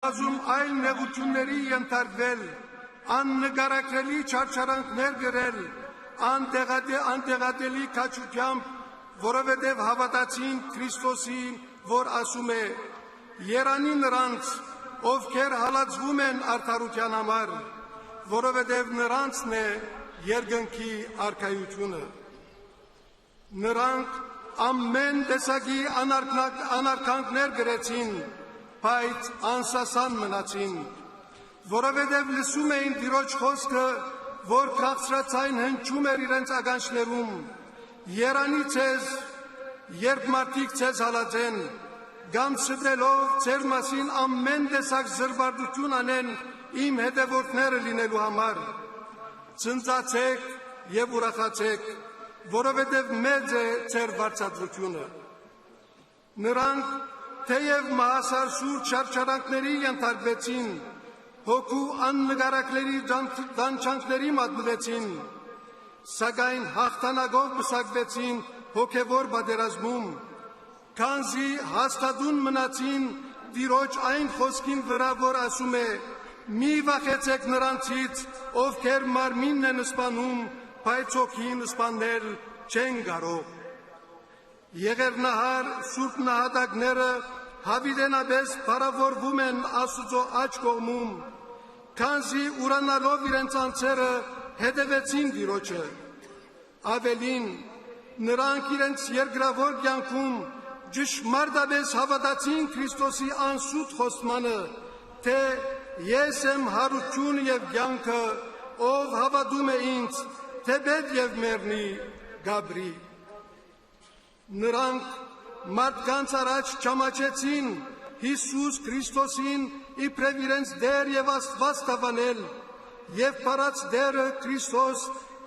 Ազում այլ նեղությունների ենթարկվել, աննկարագրելի չարչարանքներ գրել, անտեղատելի քաջությամբ, որովհետև հավատացին Քրիստոսին, որ ասում է. «Երանի նրանց, ովքեր հալածվում են արդարության համար, որովհետև նրանցն է երկնքի արքայությունը»։ Նրանք ամեն տեսակի անարգանքներ գրեցին, բայց անսասան մնացին, որովհետև լսում էին Տիրոջ խոսքը, որ քաղցրածայն հնչում էր իրենց ականջներում. «Երանի ձեզ, երբ մարդիկ ձեզ հալածեն, կամ շտելով ձեր մասին ամեն տեսակ զրվարտություն անեն իմ հետևորդները լինելու համար, ցնծացեք եւ ուրախացեք, որովհետև մեծ է ձեր վարձատրությունը»։ Նրանք թեև մահասար սուր չարչարանքների ենթարկվեցին, հոգու աննկարագրելի դանչանքների մատնվեցին, սակայն հաղթանակով պսակվեցին հոգևոր պատերազմում, քանզի հաստատուն մնացին Տիրոջ այն խոսքին վրա, որ ասում է. «Մի վախեցեք նրանցից, ովքեր մարմինն են սպանում, բայց հոգին սպանել չեն կարող»։ Եղեռնահար սուրբ նահատակները հավիտենապես փառավորվում են Աստծո աջ կողմում, քանզի ուրանալով իրենց անձերը հետևեցին Տիրոջը։ Ավելին, նրանք իրենց երկրավոր կյանքում ճշմարտապես հավատացին Քրիստոսի անսուտ խոստմանը, թե «Ես եմ հարություն և կյանքը, ով հավատում է ինձ, թեպետ և մեռնի, գաբրի»։ Նրանք մարդկանց առաջ ճանաչեցին Հիսուս Քրիստոսին իբրև իրենց Տեր և Աստված դավանել, և փառած Տերը Քրիստոս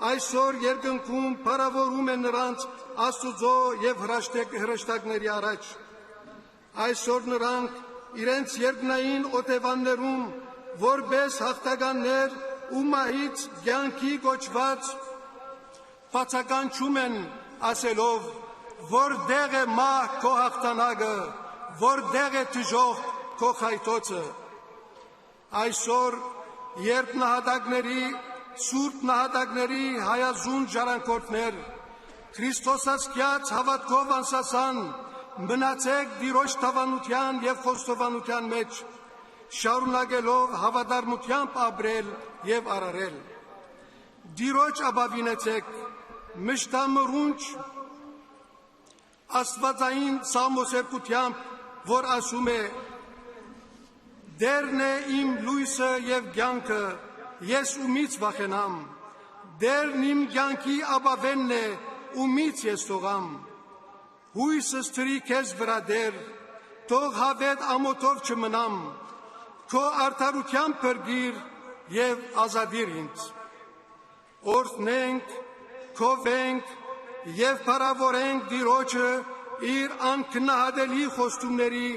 այսօր երկնքում փառավորում է նրանց Աստուծո և հրեշտակների առաջ։ Այսօր նրանք իրենց երկնային օթևաններում որպես հաղթականներ ու մահից կյանքի կոչված բացականչում են ասելով. «Որտեղ է մահ քո հաղթանակը, որտեղ է դժոխք քո խայթոցը»։ Այսօր, երբ սուրբ նահատակների հայազուն ժառանգորդներ, Քրիստոսազգյաց հավատքով անսասան, մնացեք Տիրոջ թավանության և խոստովանության մեջ, շարունակելով հավատարմությամբ ապրել և արարել։ Տիրոջ ապավինեցեք, մշտամռունչ աստվածային սաղմոսերկությամբ, որ ասում է. «Տերն է իմ լույսը և կյանքը, ես ումից վախենամ, Տերն իմ կյանքի ապավենն է, ումից ես թողամ։ Հույսս թրի քեզ վրա Տեր, թող հավետ ամոթով չմնամ, քո արդարությամբ փրկիր և ազատիր ինձ։ Օրհնենք, քովենք և փառավորենք Տիրոջը իր անքննադելի խոստումների,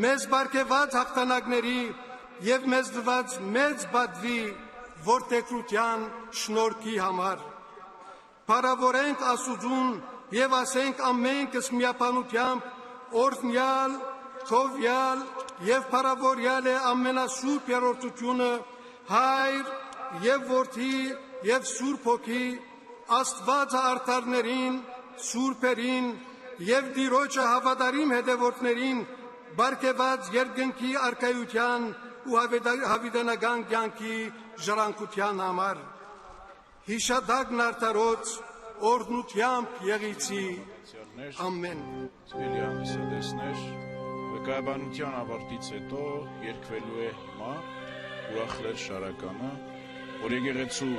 մեզ բարգեւած հաղթանակների և մեզ տված մեծ բադվի որդեգրության շնորհքի համար։ Փառավորենք Աստուծուն և ասենք ամենքս միաբանությամբ. «Օրհնյալ, քովյալ և փառավորյալ է ամենասուրբ երրորդությունը, Հայր և Որդի և Սուրբ Հոգի, Աստվածը արդարներին, սուրբերին և Տիրոջը հավատարիմ հետևորդներին բարգեւած երկնքի արքայության ու հավիտենական կյանքի ժառանգության համար»։ Հիշատակն արդարոց, օրհնությամբ եղիցի։ Ամեն։ Սիրելի հանդիսատեսներ, վկայաբանության ավարտից հետո երգվելու է հիմա ուրախներ շարականը, որ եկեղեցու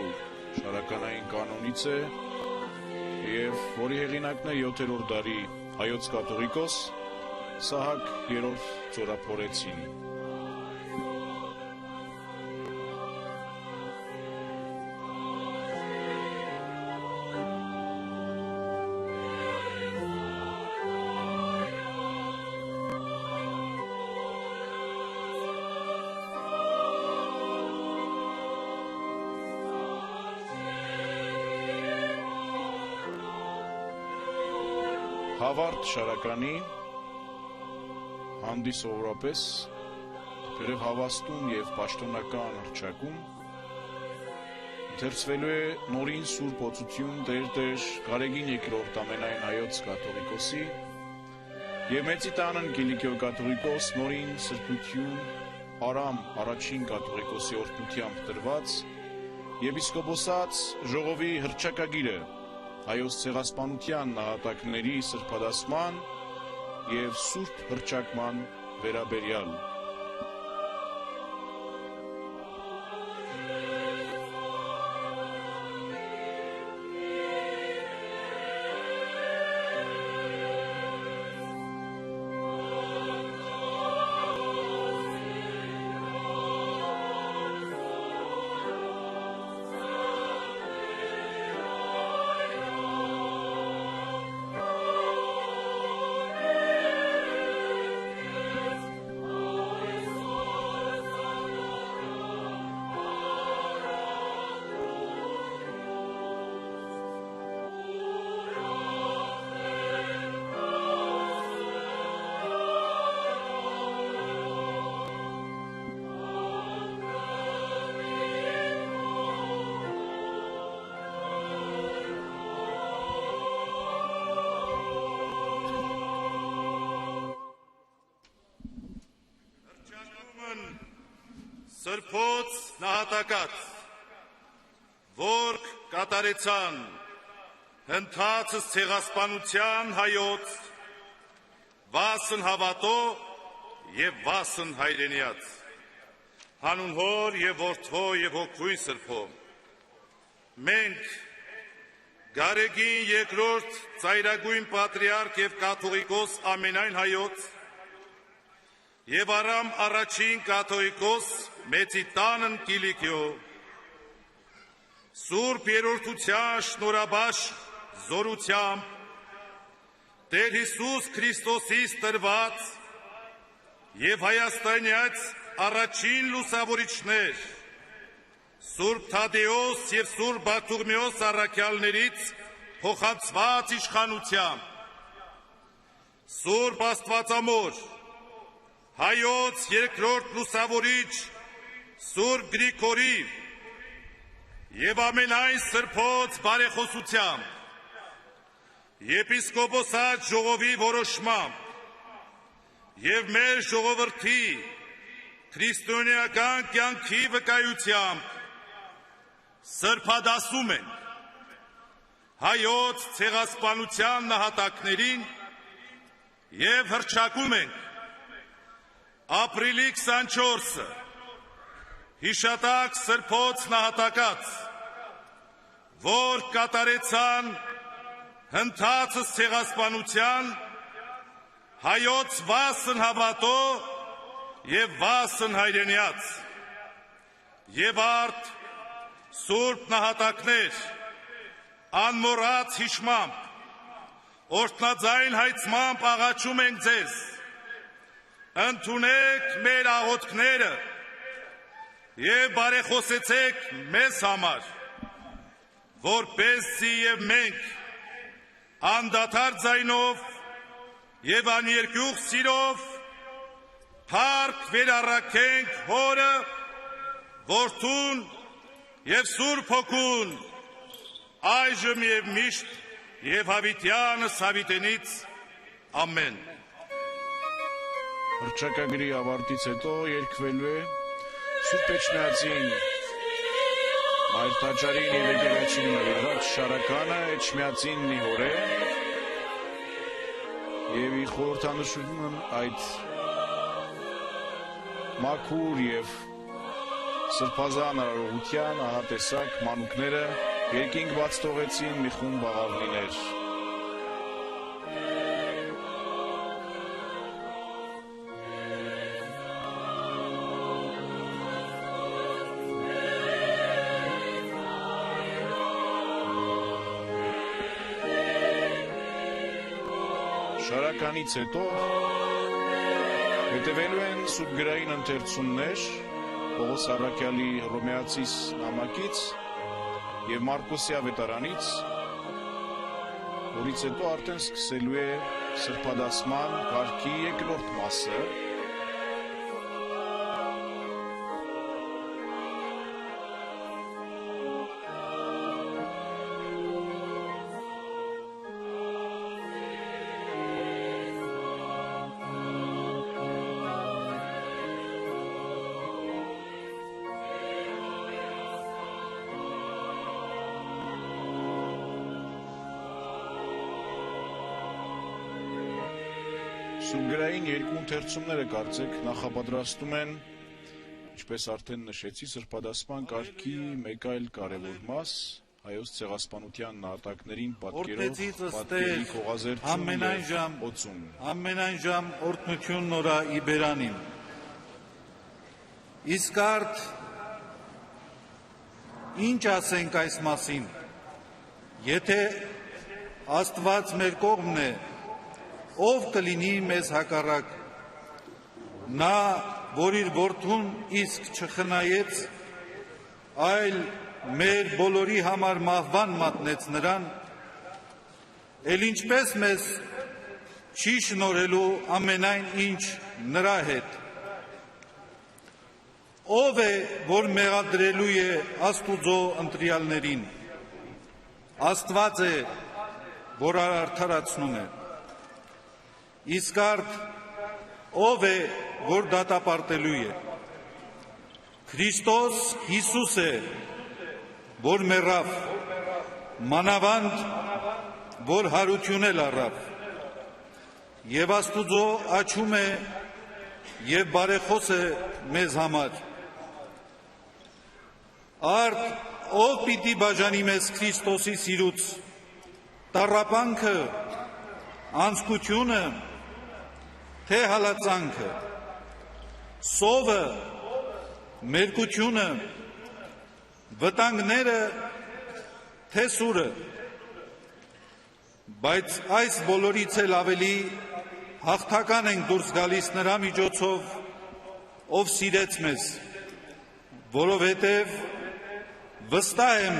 շարականային կանոնից է և որի հեղինակն է 7-րդ դարի հայոց կաթողիկոս Սահակ III Ծորափորեցին։ Հավարտ շարականի հանդի սովորապես թերև հավաստուն և պաշտոնական հռչակում ընթերցվելու է նորին Սուրբ Օծություն Տեր Գարեգին II ամենայն հայոց կաթողիկոսի և Մեծի տանն Կիլիկիո կաթողիկոս նորին սրբություն Արամ առաջին կաթողիկոսի օրհնությամբ տրված եպիսկոպոսաց ժողովի հռչակագիրը հայոց ցեղասպանության նահատակների սրբադասման և սուրբ հռչակման վերաբերյալ։ Սրբոց նահատակած, որ կատարեցան հնդացս ցեղասպանության հայոց, վասն հավատո և վասն հայրենիած, հանուն հոր և որդվո և հոգույն սրբո, մենք Գարեգին երկրորդ ծայրագույն պատրիարք և կաթողիկոս ամենայն հայոց և Արամ առաջին կաթողիկոս Մեծի տանն Կիլիկիո, Սուրբ երրորդության շնորհաբաշխ զորությամբ Տեր Հիսուս Քրիստոսից տրված և Հայաստանյաց առաջին լուսավորիչներ Սուրբ Թադեոս և Սուրբ Բարթողմեոս առաքյալներից փոխանցված իշխանությամբ Սուրբ Աստվածամոր հայոց երկրորդ լուսավորիչ Սուրբ Գրիգորի և ամենայն սրբոց բարեխոսությամբ, եպիսկոպոսաց ժողովի որոշմամբ և մեր ժողովրդի քրիստոնեական կյանքի վկայությամբ սրբադասում ենք հայոց ցեղասպանության նահատակներին և հռչակում ենք ապրիլի 24-ը հիշատակ սրբոց նահատակած, որ կատարեցան հնդացս ցեղասպանության հայոց վասն հավատո և վասն հայրենիած, և արդ սուրբ նահատակներ, անմոռաց հիշմամբ, օրհնաձայն հայցմամբ աղաչում ենք ձեզ, ընդունեք մեր աղոթքները և բարեխոսեցեք մեզ համար, որպեսզի և մենք անդադար ձայնով և աներկյուղ սիրով փառք վերառաքենք Հորը, Որդուն և Սուրբ Հոգուն, այժմ և միշտ և հավիտյանս հավիտենից, ամեն։ Հռչակագրի ավարտից հետո երգվելու է Սուրբ Էջմիածին Մայր Տաճարին և եկեղեցին նվիրված շարականը Էջմիածինն հորե և ի խորհրդանշում այդ մաքուր և սրբազան արարողության ահատեսակ մանուկները երկինք բաց թողեցին մի խումբ աղավնիներ։ Շարականից հետո հետևելու են սուրբգրային ընթերցումներ Պողոս առաքյալի Հռոմեացիս նամակից և Մարկոսի ավետարանից, որից հետո արդեն սկսելու է սրբադասման կարգի երկրորդ մասը, Սուրգրային երկու ընթերցումները կարծեք նախապատրաստում են, ինչպես արդեն նշեցի, սրբադասման կարգի մեկ այլ կարևոր մաս, հայոց ցեղասպանության նահատակներին պատկերող պատկերի քողազերծումն ու օծում։ Ամենայն ժամ օրհնություն նորա իբերանին։ Իսկ արդ ինչ ասենք այս մասին, եթե Աստված մեր կողմն է, ով կլինի մեզ հակառակ, նա, որ իր որդուն իսկ չխնայեց, այլ մեր բոլորի համար մահվան մատնեց նրան, էլ ինչպես մեզ չի շնորհելու ամենայն ինչ նրա հետ, ով է, որ մեղադրելու է Աստուծո ընտրյալներին, Աստված է, որ արդարացնում է, իսկ արդ ով է, որ դատապարտելու է, Քրիստոս Հիսուս է, որ մեռավ, մանավանդ, որ հարություն էլ առավ, եւ Աստուծո աչում է եւ բարեխոս է մեզ համար, արդ ով պիտի բաժանի մեզ Քրիստոսի սիրուց, տառապանքը, անձկությունը, թե հալածանքը, սովը, մերկությունը, վտանգները, թե սուրը, բայց այս բոլորից էլ ավելի հաղթական ենք դուրս գալիս նրա միջոցով, ով սիրեց մեզ, որովհետև վստահ եմ,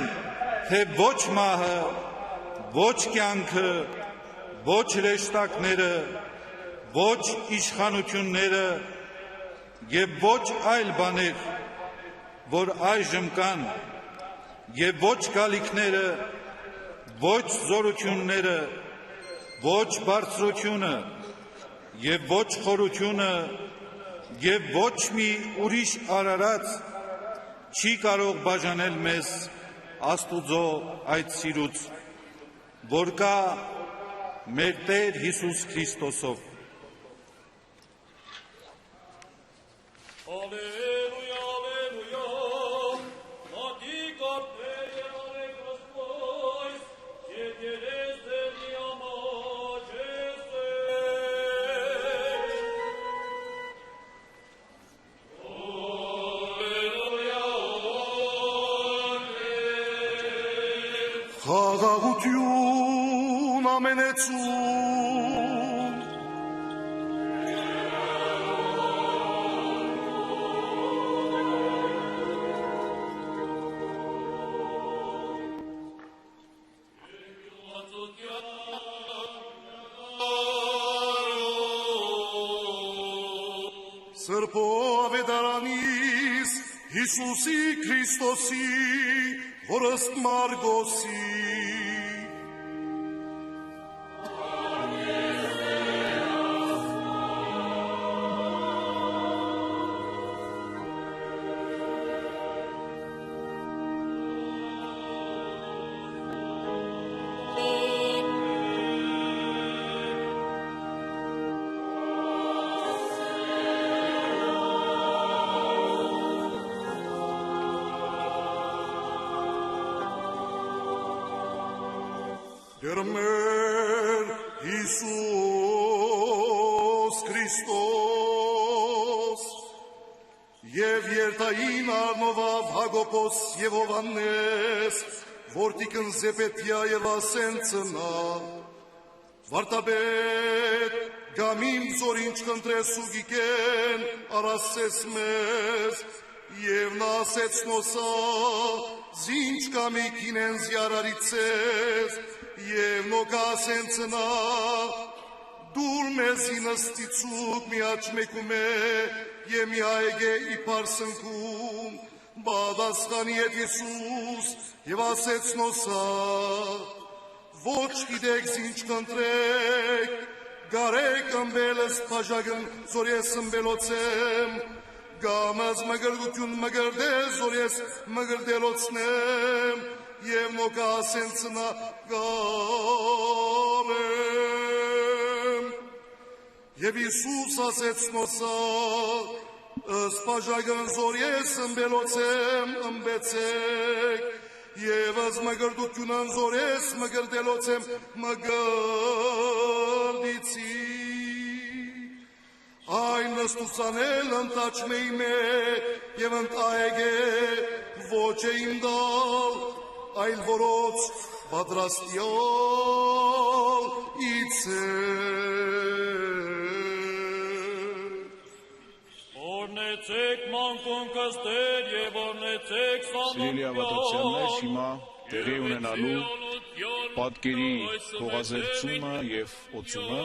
թե ոչ մահը, ոչ կյանքը, ոչ հրեշտակները, ոչ իշխանությունները եւ ոչ այլ բաներ, որ այժմ կան, եւ ոչ գալիքները, ոչ զորությունները, ոչ բարձրությունը, եւ ոչ խորությունը, եւ ոչ մի ուրիշ արարած չի կարող բաժանել մեզ Աստուծո այդ սիրուց, որ կա մեր Տեր Հիսուս Քրիստոսով։ Ալելույա, ալելույա, Ատիկ արտերը արեք Հրսպոյս, և երես դերնի ամաչեսեք։ Ալելույա, Խաղաղություն ամենեցուն, Սրբով է դարանիս Հիսուսի Քրիստոսի, որստ Մարգոսի, Դեր մեր Հիսուս Քրիստոս, և երթային առնովավ Հակոբոս և Հովհաննես, որտիկն Զեպետիա և Ասենցնա, վարտաբետ գամին ծորինչ կընտրես ու գիկեն արասես մեզ, և նա ասեց նոսա, զինչ կամիքին են զյարարիցես, և նոկասեն ծնա, դուր մեզի նստիցուկ մի աչ մեկում է, և մի այգ է իպար սնքում, բադասխանի ետ Եսուս, և ասեց նոսա, ոչ գիտեք զինչ կընտրեք, գարեք ըմբելս պաժագն զոր ես ըմբելոցեմ, գամազ մգրդություն մգրդես զոր ես մգրդելոցնեմ, և նոկասենցնա գարեմ, Եվ Իսուս ասեց նոսա, սպաժագն զոր ես ըմբելոցեմ ըմբեցեք, եւ az մգրդությունն զոր ես մգրդելոցեմ մգրդիցի, այն նստուցանել ընտաչ մեյմե եւ ընտայեգե ոչ է իմ դալ, այլ որոց պատրաստյալ իցե. Օրնեցեք մանկուն կստեր եւ օրնեցեք Սիրելի ավատացյաններ, հիմա տեղի ունենալու պատկերի հողազերծումը եւ օծումը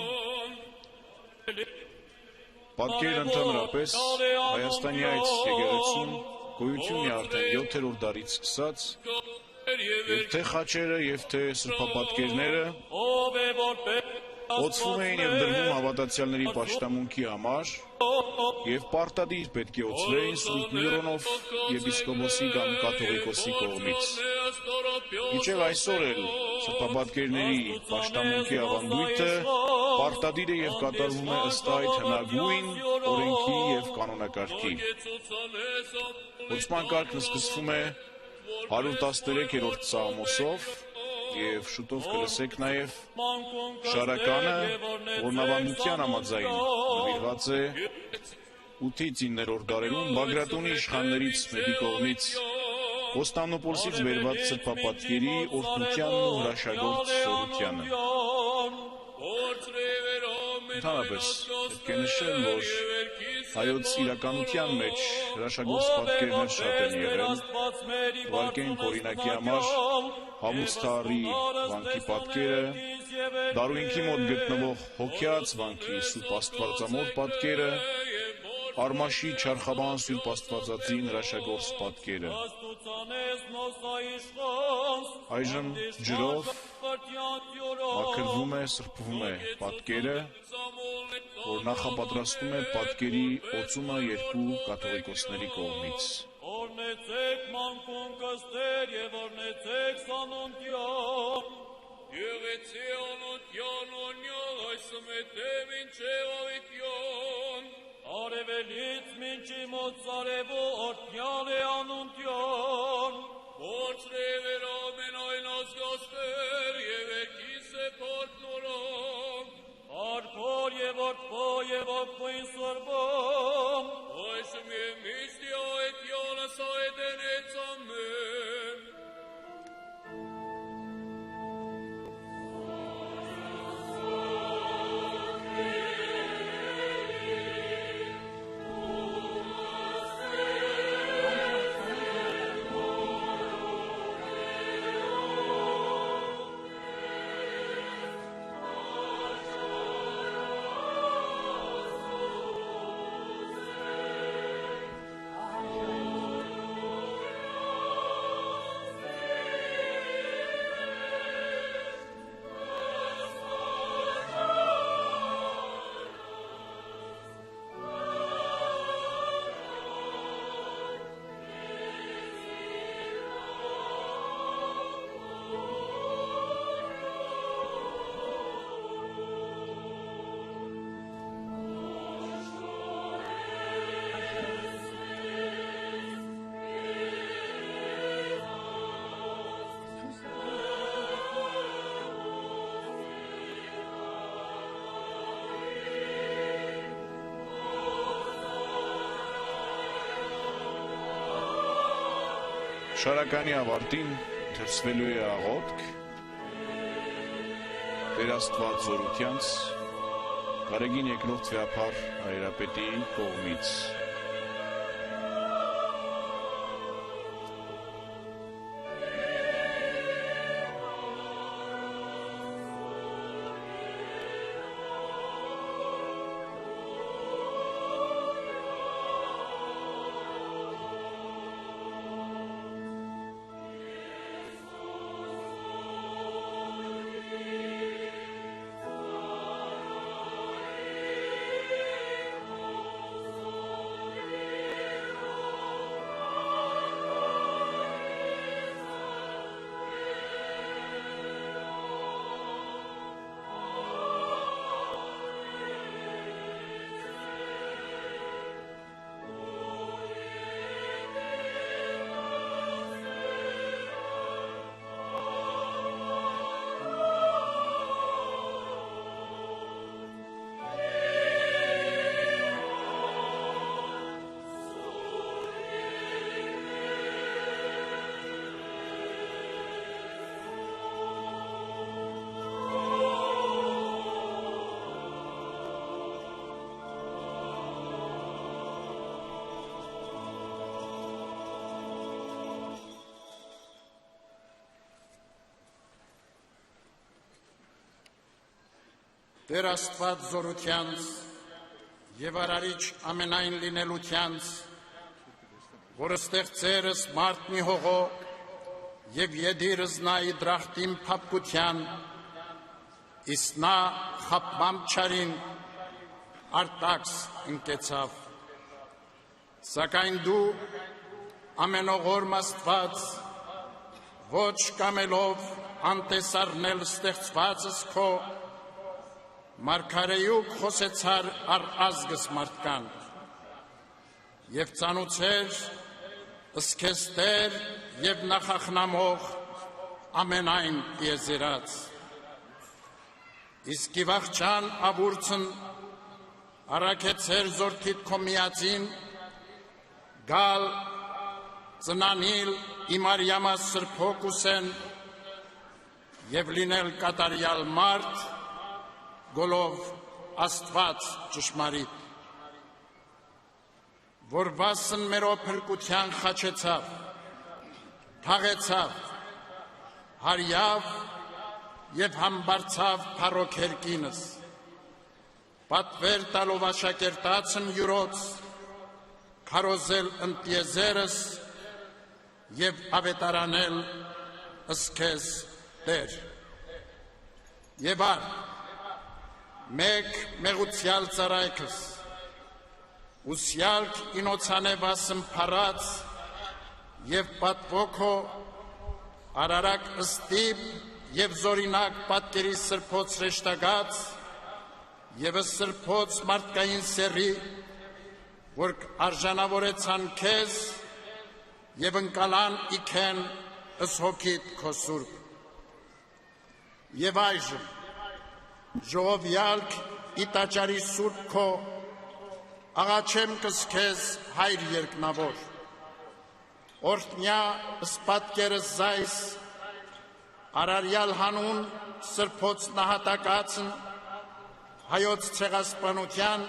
պատկերն ընդհանրապես Հայաստանի այս եկեղեցում գոյություն է արդեն 7-րդ դարից սկսած եւ թե խաչերը եւ թե սրբապատկերները օծվում էին եւ դրվում հավատացյալների պաշտամունքի համար եւ պարտադիր պետք է օծվեին Սուրբ Միրոնով եպիսկոպոսի կամ կաթողիկոսի կողմից։ Մինչև այսօր էլ սրբապատկերների պաշտամունքի ավանդույթը պարտադիր է եւ կատարվում է ըստ այդ հնագույն օրենքի եւ կանոնակարգի։ Օծման կարգն սկսվում է 113-րդ Սաղմոսով եւ շուտով կլսեք նաեւ շարականը, որն ավանդության համաձայն նվիրված է 8-ից 9-րդ դարերում Բագրատունի իշխաններից մեկի կողմից Կոստանդնուպոլսից բերված սրբապատկերի օրհնությանն ու հրաշագործ սորությանը։ Ընդհանրապես պետք է նշել, որ հայոց իրականության մեջ հրաշագործ պատկերներ շատ են եղել, ուղարկենք օրինակի համար Համուստարի վանքի պատկերը, Դարույնքի մոտ գտնվող Հոգյաց վանքի Սուրբ Աստվածամոր պատկերը, Արմաշի Չարխաբան Սուրբ Աստվածածին հրաշագործ պատկերը։ Այժմ ջրով մաքրվում է, սրբվում է պատկերը, որ նախապատրաստում է պատկերի օծումը երկու կաթողիկոսների կողմից։ Օրնեցեք մանկուն կստեր եւ օրնեցեք սանոնտյան, եղեցե անոնտյան օնյալ այսմետև ինչև ավիտյան, արևելից մինչի մոտ սարևո որդյալ է անոնտյան, Որցրևեր ամեն այն ազգաստեր եւ եկիս է պորտնորոմ, Արքոր եւ որդվո եւ որդվոին սորբոմ, Այսմ եւ միշտի այդ յանս այդեն էց ամեն։ Շարականի ավարտին թրսվելու է աղոթք Տեր Աստված զորությանց Գարեգին երկրորդ վեհափառ հայրապետի կողմից Տեր Աստված զորությանց եւ արարիչ ամենայն լինելությանց, որը ստեղծերս մարդնի հողո եւ եդիրս նայի դրախտին փապկության, իսկ նա խապմամբ չարին արտաքս ընկեցավ։ Սակայն դու ամենողորմ Աստված, ոչ կամելով անտեսարնել ստեղծվածս քո, մարգարեյուկ խոսեցար առ ազգս մարդկան, եւ ծանուցեր ըսքես Տեր եւ նախախնամող ամենայն տիեզերած։ Իսկ իվաղճան ավուրցն առաքեցեր զորքիդ քո միածին, գալ ծնանիլ իմարյամա սրբոքուսեն եւ լինել կատարյալ մարդ, գոլով Աստված ճշմարիտ, որ վասն մերո փրկության խաչեցավ, թաղեցավ, հարյավ եւ համբարձավ փառոք երկինս, պատվեր տալով աշակերտացն յուրոց, քարոզել ընտիեզերս եւ ավետարանել ըսքես Տեր։ Եվ առ մեկ մեղուցյալ ծարայքս, ուսյալք ինոցանևասն փարած եւ պատվոքո արարակ ըստիպ եւ զորինակ պատկերի սրբոց ռեշտագած եւ սրբոց մարդկային սերի, որ արժանավորեցան քեզ եւ ընկալան իքեն ըս հոգիտ քո սուրբ։ Եվ այժմ ժողովյալք իտաճարի սուրբ քո, աղաչեմ կսքեզ հայր երկնավոր, օրտնյա սպատկերս զայս, արարյալ հանուն սրբոց նահատակացն, հայոց ցեղասպանության,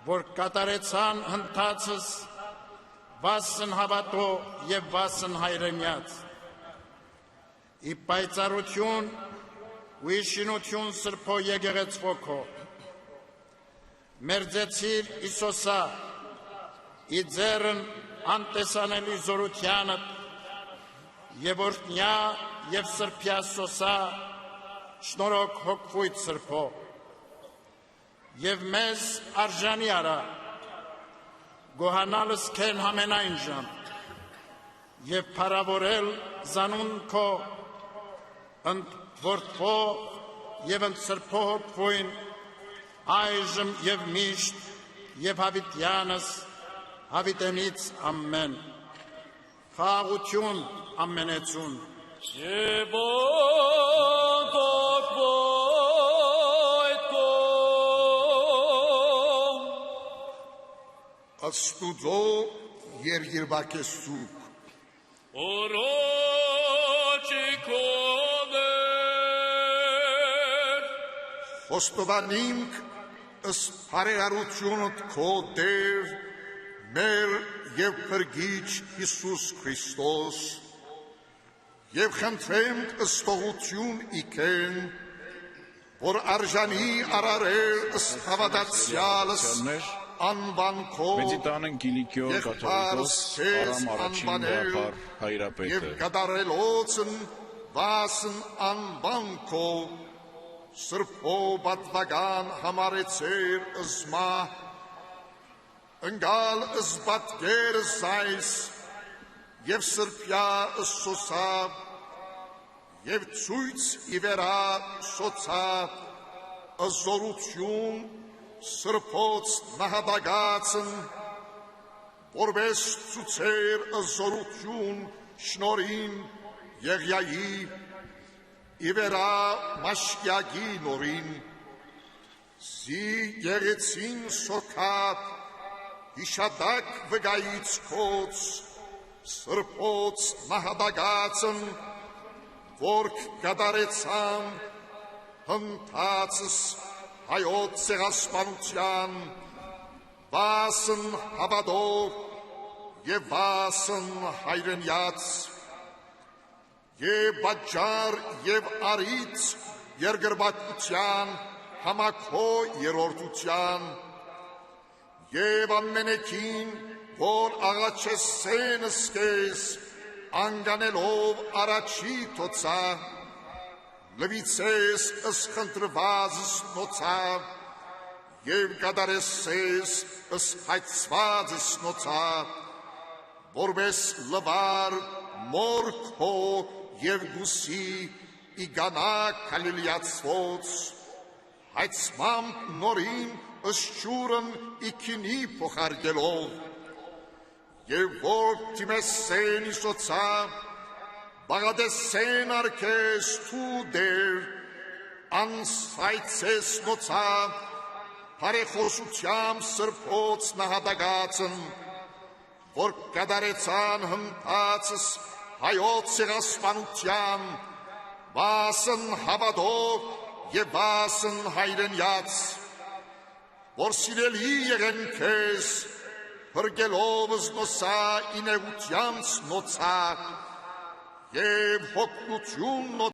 որ կատարեցան հնդացս, վասն հավատո եւ վասն հայրենյաց, ի պայծառություն ու իշխանություն սրբո եկեղեցվո քո, մերձեցիր Իսոսա, ի ձեռն անտեսանելի զորությանդ, եւ օրտնյա եւ սրբյա սոսա, շնորհք հոգվույթ սրբո, եւ մեզ արժանի արա, գոհանալս քեն համենայն ժամ, եւ փառավորել զանուն քո, որդվո եւ սրբո հոգվույն, այժմ եւ միշտ եւ հավիտյանս, հավիտենից ամեն, խաղաղություն ամենեցուն։ Եվ ոնտոք բոյտ կոմ, Աստուծո երգիրբակեսուկ, օրոչի կոներ, Խոստովանիմք ըստ բարերարությունդ քո Տեր, մեր եւ Փրկիչ Հիսուս Քրիստոս, եւ խնդրենք ըստողություն իքեն, որ արժանի արարել ըստ հավատացյալս անվան քո Մեծիտանեն Կիլիկիո կաթողիկոս Արամ առաջին դարապար եւ հայրապետը կատարելոցն վասն անվան քո սրբո պատվական համարեցեր ըզմա, ընկալ ըզբատկեր զայս եւ սրբյա ըսոսա եւ ցույց իվերա սոցա ըզորություն սրբոց նահատակացն, որպես ցուցեր ըզորություն շնորին Եղիայի իվերա մաշկյակի նորին, զի եղեցին սոքատ, իշադակ վգայից կոց, սրբոց նահատակացն, որք կատարեցան հնդացս հայոց ցեղասպանության, վասն հավատով եւ վասն հայրենյաց, եւ պատճառ եւ արից երկրպագության համակո երորդության, և ամենեքին, որ աղաչես սենս կես, անգանելով առաջի թոցա, լվիցես ըսխնդրվազս նոցա, և գադարեսես ըսխայցվածս նոցա, որպես լվար մորքո և գուսի իգանա կալիլիացվոց, հայցմամբ նորին ըսչուրն իքինի փոխարգելով, և որ տիմեսեն իսոցա, բաղադեսեն արկես թու դեր, անսայցես նոցա, հարեխոսությամբ սրբոց նահատագացն, որ կդարեցան հմտացս հայոց ցեղասպանության, վասն հավատով և վասն հայրենյաց, որ սիրելի եղեն քեզ, հրգելով զնոսա ինեղությանց նոցա, և հոգնություն